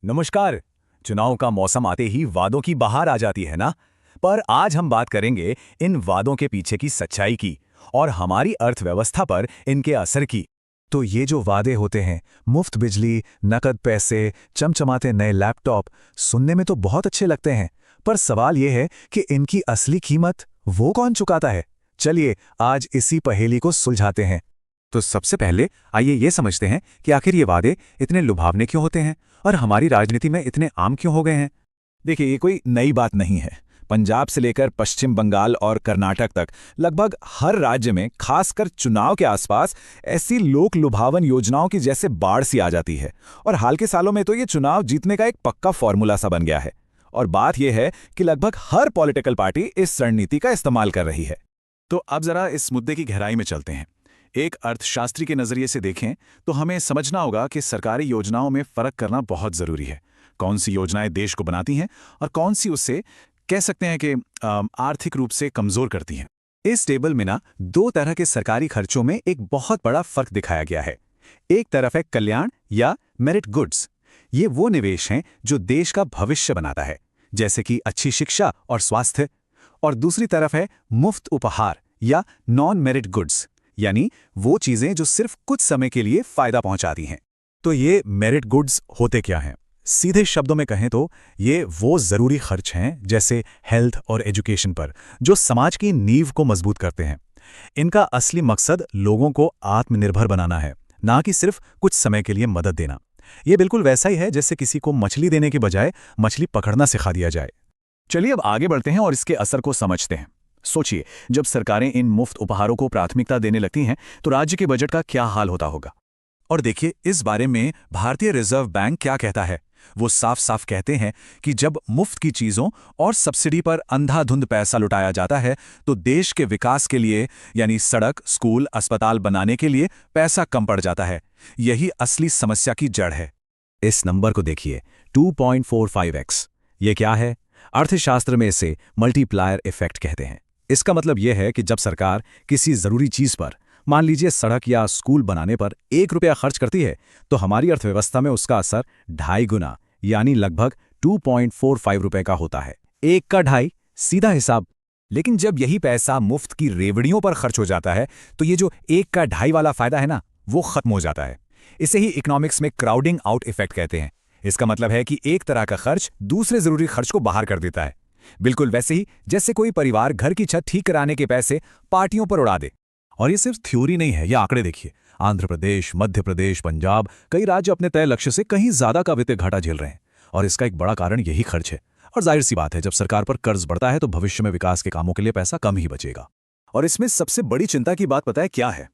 नमस्कार। चुनाव का मौसम आते ही वादों की बहार आ जाती है ना। पर आज हम बात करेंगे इन वादों के पीछे की सच्चाई की और हमारी अर्थव्यवस्था पर इनके असर की। तो ये जो वादे होते हैं, मुफ्त बिजली, नकद पैसे, चमचमाते नए लैपटॉप, सुनने में तो बहुत अच्छे लगते हैं। पर सवाल ये है कि इनकी असली कीमत वो कौन चुकाता है। चलिए आज इसी पहेली को सुलझाते हैं। तो सबसे पहले आइए ये समझते हैं कि आखिर ये वादे इतने लुभावने क्यों होते हैं और हमारी राजनीति में इतने आम क्यों हो गए हैं। देखिए, ये कोई नई बात नहीं है। पंजाब से लेकर पश्चिम बंगाल और कर्नाटक तक लगभग हर राज्य में, खासकर चुनाव के आसपास, ऐसी लोक लुभावन योजनाओं की जैसे बाढ़ सी आ जाती है। और हाल के सालों में तो ये चुनाव जीतने का एक पक्का फॉर्मूला सा बन गया है। और बात यह है कि लगभग हर पॉलिटिकल पार्टी इस रणनीति का इस्तेमाल कर रही है। तो अब जरा इस मुद्दे की गहराई में चलते हैं। एक अर्थशास्त्री के नजरिए से देखें तो हमें समझना होगा कि सरकारी योजनाओं में फर्क करना बहुत जरूरी है। कौन सी योजनाएं देश को बनाती हैं और कौन सी उससे कह सकते हैं कि आर्थिक रूप से कमजोर करती हैं। इस टेबल में ना दो तरह के सरकारी खर्चों में एक बहुत बड़ा फर्क दिखाया गया है। एक तरफ है कल्याण या मेरिट गुड्स। ये वो निवेश हैं जो देश का भविष्य बनाता है, जैसे कि अच्छी शिक्षा और स्वास्थ्य। और दूसरी तरफ है मुफ्त उपहार या नॉन मेरिट गुड्स, यानी वो चीजें जो सिर्फ कुछ समय के लिए फायदा पहुंचाती हैं। तो ये मेरिट गुड्स होते क्या हैं? सीधे शब्दों में कहें तो ये वो जरूरी खर्च हैं, जैसे हेल्थ और एजुकेशन पर, जो समाज की नींव को मजबूत करते हैं। इनका असली मकसद लोगों को आत्मनिर्भर बनाना है, ना कि सिर्फ कुछ समय के लिए मदद देना। ये बिल्कुल वैसा ही है जैसे किसी को मछली देने के बजाय मछली पकड़ना सिखा दिया जाए। चलिए अब आगे बढ़ते हैं और इसके असर को समझते हैं। सोचिए, जब सरकारें इन मुफ्त उपहारों को प्राथमिकता देने लगती हैं तो राज्य के बजट का क्या हाल होता होगा। और देखिए, इस बारे में भारतीय रिजर्व बैंक क्या कहता है। वो साफ साफ कहते हैं कि जब मुफ्त की चीजों और सब्सिडी पर अंधाधुंध पैसा लुटाया जाता है तो देश के विकास के लिए, यानी सड़क, स्कूल, अस्पताल बनाने के लिए पैसा कम पड़ जाता है। यही असली समस्या की जड़ है। इस नंबर को देखिए, 2.45x। ये क्या है? अर्थशास्त्र में इसे मल्टीप्लायर इफेक्ट कहते हैं। इसका मतलब यह है कि जब सरकार किसी जरूरी चीज पर, मान लीजिए सड़क या स्कूल बनाने पर, 1 रुपया खर्च करती है तो हमारी अर्थव्यवस्था में उसका असर 2.5 गुना, यानी लगभग 2.45 रुपए का होता है। 1 का 2.5, सीधा हिसाब। लेकिन जब यही पैसा मुफ्त की रेवड़ियों पर खर्च हो जाता है तो ये जो 1 का 2.5 वाला फायदा है ना, वो खत्म हो जाता है। इसे ही इकोनॉमिक्स में क्राउडिंग आउट इफेक्ट कहते हैं। इसका मतलब है कि एक तरह का खर्च दूसरे जरूरी खर्च को बाहर कर देता है। बिल्कुल वैसे ही जैसे कोई परिवार घर की छत ठीक कराने के पैसे पार्टियों पर उड़ा दे। और ये सिर्फ थ्योरी नहीं है, ये आंकड़े देखिए। आंध्र प्रदेश, मध्य प्रदेश, पंजाब, कई राज्य अपने तय लक्ष्य से कहीं ज्यादा का वित्तीय घाटा झेल रहे हैं। और इसका एक बड़ा कारण यही खर्च है। और जाहिर सी बात है, जब सरकार पर कर्ज बढ़ता है तो भविष्य में विकास के कामों के लिए पैसा कम ही बचेगा। और इसमें सबसे बड़ी चिंता की बात पता है क्या है?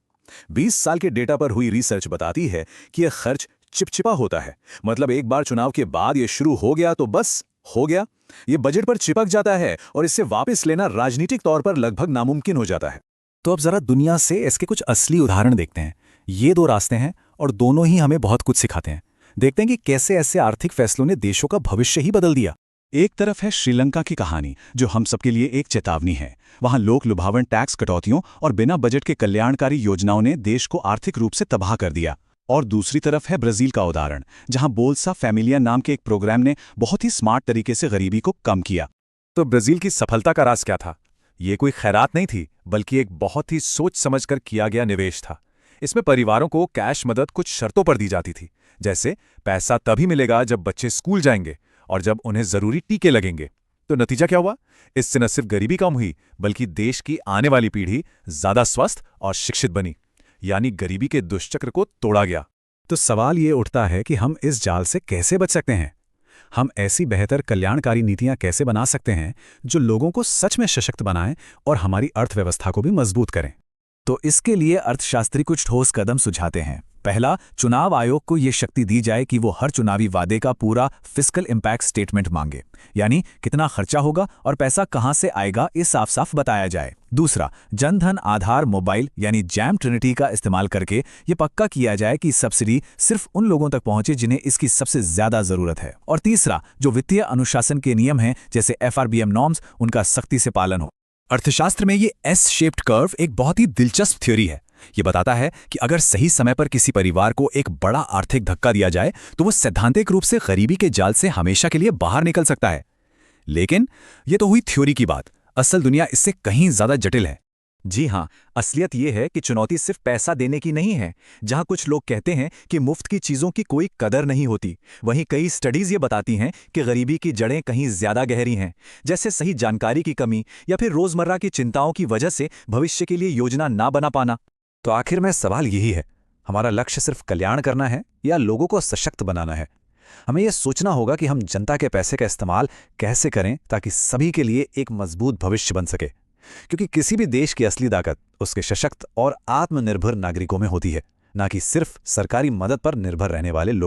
20 साल के डेटा पर हुई रिसर्च बताती है कि यह खर्च चिपचिपा होता है। मतलब एक बार चुनाव के बाद ये शुरू हो गया तो बस हो गया, ये बजट पर चिपक जाता है और इससे वापस लेना राजनीतिक तौर पर लगभग नामुमकिन हो जाता है। तो अब जरा दुनिया से इसके कुछ असली उदाहरण देखते हैं। ये 2 रास्ते हैं और दोनों ही हमें बहुत कुछ सिखाते हैं। देखते हैं कि कैसे ऐसे आर्थिक फैसलों ने देशों का भविष्य ही बदल दिया। एक तरफ है श्रीलंका की कहानी, जो हम सबके लिए एक चेतावनी है। वहां लोक लुभावन टैक्स कटौतियों और बिना बजट के कल्याणकारी योजनाओं ने देश को आर्थिक रूप से तबाह कर दिया। और दूसरी तरफ है ब्राजील का उदाहरण, जहां बोल्सा फैमिलिया नाम के एक प्रोग्राम ने बहुत ही स्मार्ट तरीके से गरीबी को कम किया। तो ब्राजील की सफलता का राज क्या था? ये कोई खैरात नहीं थी, बल्कि एक बहुत ही सोच समझकर किया गया निवेश था। इसमें परिवारों को कैश मदद कुछ शर्तों पर दी जाती थी, जैसे पैसा तभी मिलेगा जब बच्चे स्कूल जाएंगे और जब उन्हें जरूरी टीके लगेंगे। तो नतीजा क्या हुआ? इससे न सिर्फ गरीबी कम हुई, बल्कि देश की आने वाली पीढ़ी ज्यादा स्वस्थ और शिक्षित बनी। यानी गरीबी के दुष्चक्र को तोड़ा गया। तो सवाल ये उठता है कि हम इस जाल से कैसे बच सकते हैं। हम ऐसी बेहतर कल्याणकारी नीतियां कैसे बना सकते हैं जो लोगों को सच में सशक्त बनाएं और हमारी अर्थव्यवस्था को भी मजबूत करें। तो इसके लिए अर्थशास्त्री कुछ ठोस कदम सुझाते हैं। पहला, चुनाव आयोग को यह शक्ति दी जाए कि वो हर चुनावी वादे का पूरा फिस्कल इम्पैक्ट स्टेटमेंट मांगे, यानी कितना खर्चा होगा और पैसा कहां से आएगा, ये साफ साफ बताया जाए। दूसरा, जनधन आधार मोबाइल यानी जैम ट्रिनिटी का इस्तेमाल करके ये पक्का किया जाए कि सब्सिडी सिर्फ उन लोगों तक पहुंचे जिन्हें इसकी सबसे ज्यादा जरूरत है। और तीसरा, जो वित्तीय अनुशासन के नियम हैं जैसे FRBM नॉर्म्स, उनका सख्ती से पालन हो। अर्थशास्त्र में ये एस शेप्ड कर्व एक बहुत ही दिलचस्प थ्योरी है। ये बताता है कि अगर सही समय पर किसी परिवार को एक बड़ा आर्थिक धक्का दिया जाए तो वो सैद्धांतिक रूप से गरीबी के जाल से हमेशा के लिए बाहर निकल सकता है। लेकिन ये तो हुई थ्योरी की बात, असल दुनिया इससे कहीं ज्यादा जटिल है। जी हाँ, असलियत ये है कि चुनौती सिर्फ पैसा देने की नहीं है। जहाँ कुछ लोग कहते हैं कि मुफ्त की चीज़ों की कोई कदर नहीं होती, वहीं कई स्टडीज़ ये बताती हैं कि गरीबी की जड़ें कहीं ज़्यादा गहरी हैं, जैसे सही जानकारी की कमी या फिर रोज़मर्रा की चिंताओं की वजह से भविष्य के लिए योजना ना बना पाना। तो आखिर में सवाल यही है, हमारा लक्ष्य सिर्फ कल्याण करना है या लोगों को सशक्त बनाना है? हमें यह सोचना होगा कि हम जनता के पैसे का इस्तेमाल कैसे करें ताकि सभी के लिए एक मजबूत भविष्य बन सके, क्योंकि किसी भी देश की असली ताकत उसके सशक्त और आत्मनिर्भर नागरिकों में होती है, ना कि सिर्फ सरकारी मदद पर निर्भर रहने वाले लोग।